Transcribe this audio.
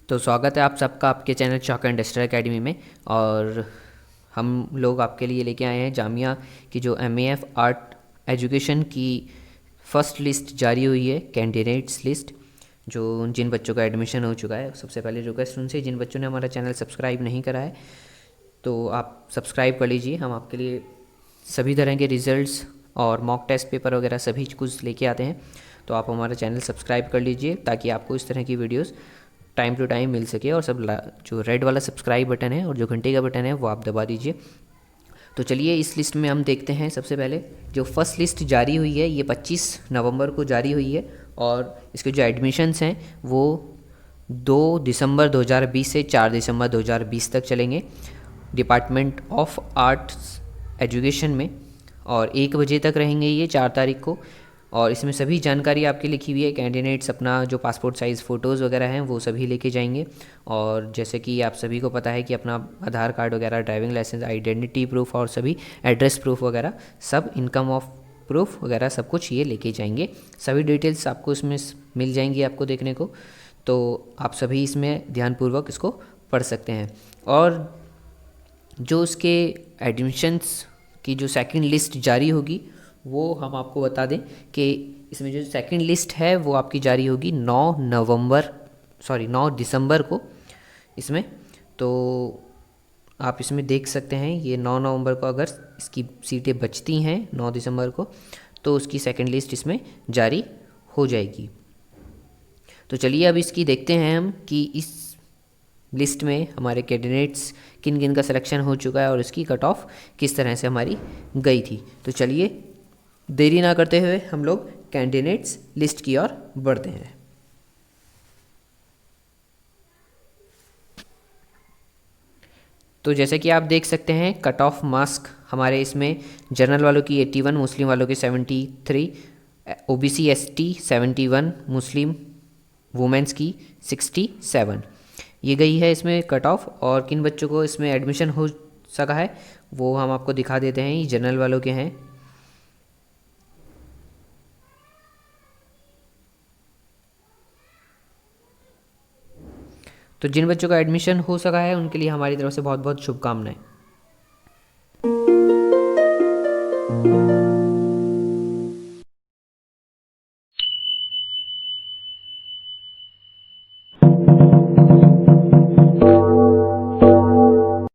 तो स्वागत है आप सबका आपके channel chalk and duster academy में। और हम लोग आपके लिए लेके आए हैं जामिया की जो एमएएफ आर्ट एजुकेशन की फ़र्स्ट लिस्ट जारी हुई है, कैंडिडेट्स लिस्ट, जो जिन बच्चों का एडमिशन हो चुका है। सबसे पहले रिक्वेस्ट उनसे, जिन बच्चों ने हमारा चैनल सब्सक्राइब नहीं करा है तो आप सब्सक्राइब कर लीजिए। हम आपके लिए सभी तरह के रिज़ल्ट्स और मॉक टेस्ट पेपर वगैरह सभी कुछ लेके आते हैं, तो आप हमारा चैनल सब्सक्राइब कर लीजिए ताकि आपको इस तरह की वीडियोस टाइम टू टाइम मिल सके। और सब जो रेड वाला सब्सक्राइब बटन है और जो घंटे का बटन है वो आप दबा दीजिए। तो चलिए इस लिस्ट में हम देखते हैं। सबसे पहले जो फर्स्ट लिस्ट जारी हुई है ये 25 नवंबर को जारी हुई है और इसके जो एडमिशन्स हैं वो 2 दिसंबर 2020 से 4 दिसंबर 2020 तक चलेंगे डिपार्टमेंट ऑफ आर्ट्स एजुकेशन में, और 1 बजे तक रहेंगे ये 4 तारीख को। और इसमें सभी जानकारी आपकी लिखी हुई है। कैंडिडेट्स अपना जो पासपोर्ट साइज़ फ़ोटोज़ वगैरह हैं वो सभी लेके जाएंगे। और जैसे कि आप सभी को पता है कि अपना आधार कार्ड वगैरह, ड्राइविंग लाइसेंस, आइडेंटिटी प्रूफ और सभी एड्रेस प्रूफ वगैरह सब, इनकम ऑफ प्रूफ वगैरह सब कुछ ये लेके जाएंगे। सभी डिटेल्स आपको इसमें मिल जाएंगी आपको देखने को, तो आप सभी इसमें ध्यानपूर्वक इसको पढ़ सकते हैं। और जो उसके एडमिशन्स की जो सेकंड लिस्ट जारी होगी वो हम आपको बता दें कि इसमें जो सेकंड लिस्ट है वो आपकी जारी होगी 9 दिसंबर को इसमें। तो आप इसमें देख सकते हैं ये 9 नवंबर को अगर इसकी सीटें बचती हैं 9 दिसंबर को तो उसकी सेकंड लिस्ट इसमें जारी हो जाएगी। तो चलिए अब इसकी देखते हैं हम कि इस लिस्ट में हमारे कैंडिडेट्स किन किन का सिलेक्शन हो चुका है और इसकी कट ऑफ किस तरह से हमारी गई थी। तो चलिए देरी ना करते हुए हम लोग कैंडिडेट्स लिस्ट की ओर बढ़ते हैं। तो जैसे कि आप देख सकते हैं कट ऑफ मार्क्स हमारे इसमें जनरल वालों की 81, मुस्लिम वालों के 73, ओबीसी एसटी 71, मुस्लिम वुमेंस की 67 ये गई है इसमें कट ऑफ। और किन बच्चों को इसमें एडमिशन हो सका है वो हम आपको दिखा देते हैं। ये जनरल वालों के हैं। तो जिन बच्चों का एडमिशन हो सका है उनके लिए हमारी तरफ से बहुत बहुत शुभकामनाएं।